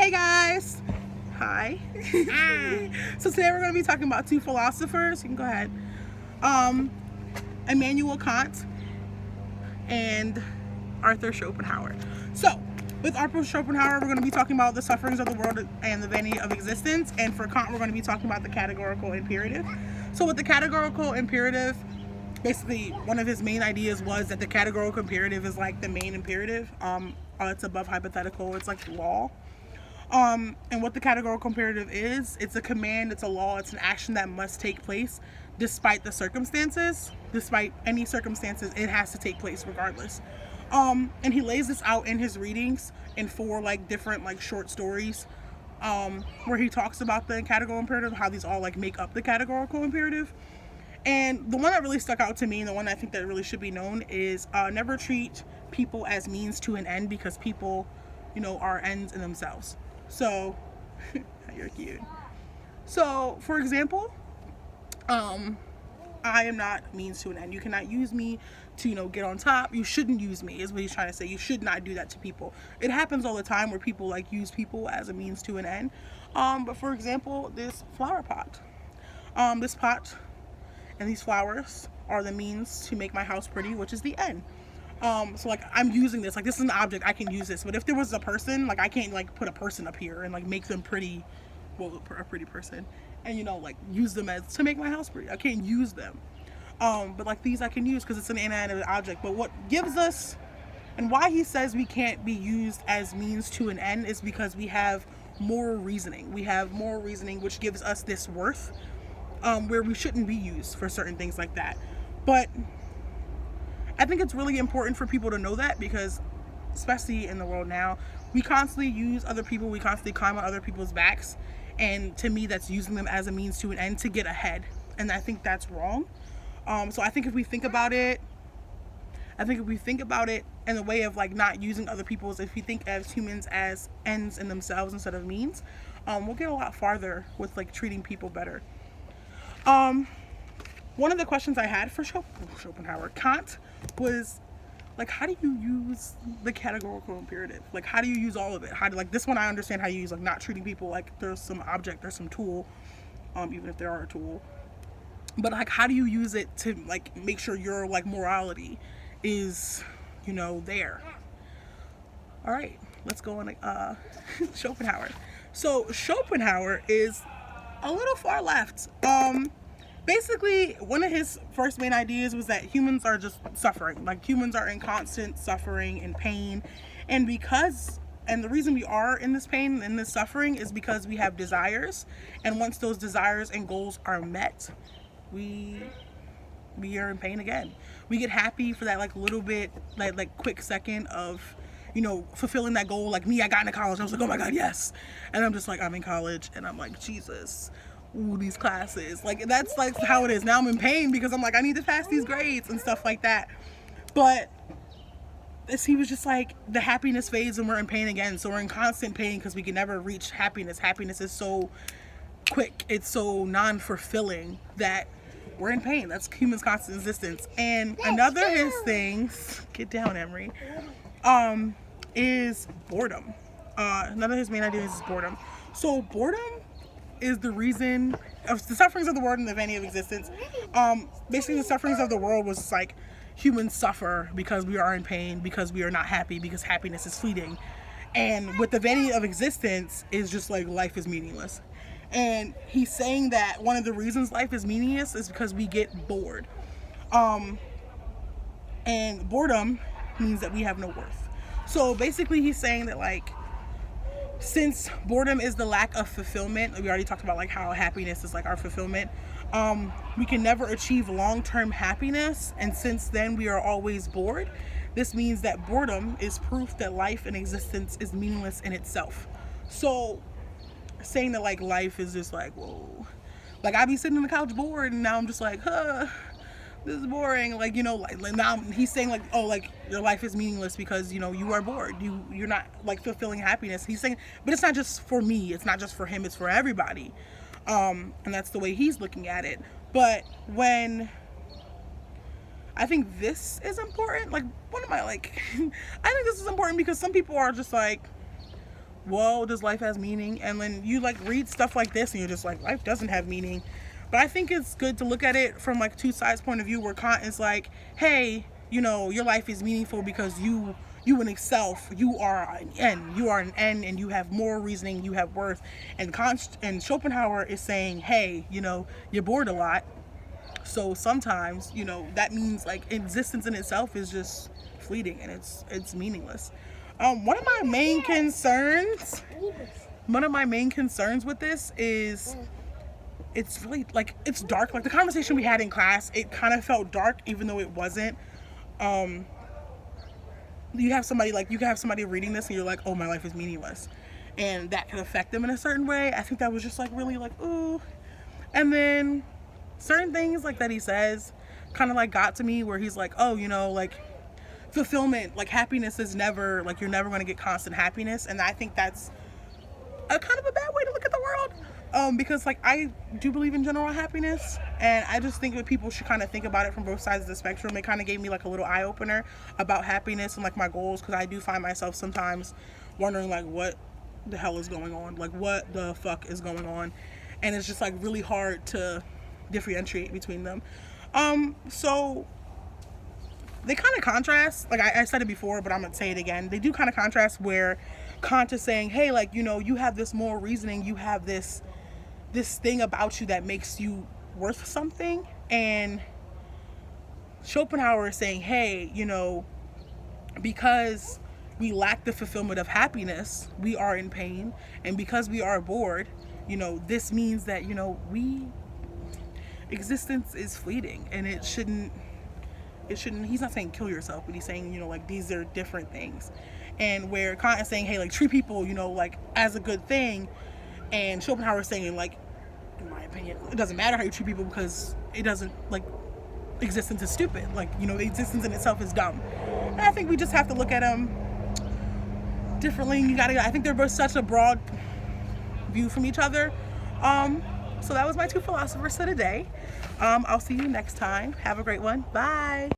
Hey guys! Hi. So today we're going to be talking about two philosophers. You can go ahead. Immanuel Kant and Arthur Schopenhauer. So, with Arthur Schopenhauer, we're going to be talking about the sufferings of the world and the vanity of existence. And for Kant, we're going to be talking about the categorical imperative. So with the categorical imperative, basically one of his main ideas was that the categorical imperative is like the main imperative. It's above hypothetical. It's like law. And what the categorical imperative is, it's a command, it's a law, it's an action that must take place despite the circumstances. Despite any circumstances, it has to take place regardless. And he lays this out in his readings in 4 like different like short stories, where he talks about the categorical imperative, how these all like make up the categorical imperative. And the one that really stuck out to me, and the one I think that really should be known, is never treat people as means to an end, because people, are ends in themselves. So, you're cute. So, for example, I am not means to an end. You cannot use me to, get on top. You shouldn't use me, is what he's trying to say. You should not do that to people. It happens all the time where people like use people as a means to an end. But for example, this flower pot. This pot and these flowers are the means to make my house pretty, which is the end. So like I'm using this, like this is an object, I can use this. But if there was a person, like I can't like put a person up here and like make them pretty, well, a pretty person, and like use them as to make my house pretty. I can't use them. But like these I can use because it's an inanimate object. But what gives us, and why he says we can't be used as means to an end, is because we have moral reasoning. We have moral reasoning which gives us this worth, where we shouldn't be used for certain things like that. But I think it's really important for people to know that, because especially in the world now, we constantly use other people, we constantly climb on other people's backs, and to me that's using them as a means to an end to get ahead, and I think that's wrong. So I think if we think about it in the way of like not using other people's, if we think as humans as ends in themselves instead of means, we'll get a lot farther with like treating people better. One of the questions I had for Schopenhauer, Kant, was like, how do you use the categorical imperative? Like, how do you use all of it? How do, like, this one I understand how you use, like, not treating people like there's some object, there's some tool, even if there are a tool. But like, how do you use it to like make sure your like morality is, there? All right, let's go on Schopenhauer. So Schopenhauer is a little far left. Basically, one of his first main ideas was that humans are just suffering. Like, humans are in constant suffering and pain. And the reason we are in this pain and this suffering is because we have desires. And once those desires and goals are met, we are in pain again. We get happy for that like little bit, like quick second of, fulfilling that goal. Like me, I got into college. I was like, oh my God, yes. And I'm just like, I'm in college. And I'm like, Jesus. Ooh, these classes, like that's like how it is now. I'm in pain because I'm like, I need to pass these grades and stuff like that. But he was just like, the happiness fades and we're in pain again, so we're in constant pain because we can never reach happiness. Happiness is so quick, it's so non-fulfilling that we're in pain. That's humans' constant existence. And another his things, get down, Emery, is boredom. Another of his main ideas is boredom. So boredom is the reason of the sufferings of the world and the vanity of existence. Basically the sufferings of the world was like humans suffer because we are in pain, because we are not happy, because happiness is fleeting. And with the vanity of existence is just like life is meaningless. And he's saying that one of the reasons life is meaningless is because we get bored. And boredom means that we have no worth. So basically he's saying that like, since boredom is the lack of fulfillment, we already talked about like how happiness is like our fulfillment, we can never achieve long-term happiness, and since then we are always bored. This means that boredom is proof that life and existence is meaningless in itself. So saying that like life is just like, whoa, like I be sitting on the couch bored and now I'm just like, this is boring. Like, like now he's saying like, oh, like your life is meaningless because, you are bored. You're not like fulfilling happiness. He's saying, but it's not just for me. It's not just for him. It's for everybody. And that's the way he's looking at it. But when I think this is important, like, what am I like? I think this is important because some people are just like, well, does life has meaning? And then you like read stuff like this and you're just like, life doesn't have meaning. But I think it's good to look at it from like two sides point of view, where Kant is like, hey, you know, your life is meaningful because you in itself, you are an end. You are an end, and you have moral reasoning, you have worth. And Kant and Schopenhauer is saying, hey, you know, you're bored a lot. So sometimes, you know, that means like existence in itself is just fleeting and it's meaningless. One of my main concerns with this is it's really like, it's dark. Like the conversation we had in class, it kind of felt dark even though it wasn't. You can have somebody reading this and you're like, oh, my life is meaningless, and that can affect them in a certain way. I think that was just like really like, ooh. And then certain things like that he says kind of like got to me, where he's like, oh, you know, like fulfillment, like happiness is never, like you're never going to get constant happiness. And I think that's a kind of a bad way to look at the world, because like I do believe in general happiness, and I just think that people should kind of think about it from both sides of the spectrum. It kind of gave me like a little eye opener about happiness and like my goals, because I do find myself sometimes wondering like, what the hell is going on, like what the fuck is going on, and it's just like really hard to differentiate between them. So they kind of contrast, like I said it before, but I'm gonna say it again. They do kind of contrast, where Kant is saying, hey, like, you know, you have this moral reasoning, you have this thing about you that makes you worth something. And Schopenhauer is saying, hey, you know, because we lack the fulfillment of happiness, we are in pain. And because we are bored, you know, this means that, you know, existence is fleeting, and it shouldn't, he's not saying kill yourself, but he's saying, you know, like these are different things. And where Kant is saying, hey, like treat people, you know, like as a good thing, and Schopenhauer is saying, like, in my opinion, it doesn't matter how you treat people, because it doesn't, like, existence is stupid, like, you know, existence in itself is dumb. And I think we just have to look at them differently. I think they're both such a broad view from each other. So that was my two philosophers for today. I'll see you next time. Have a great one. Bye.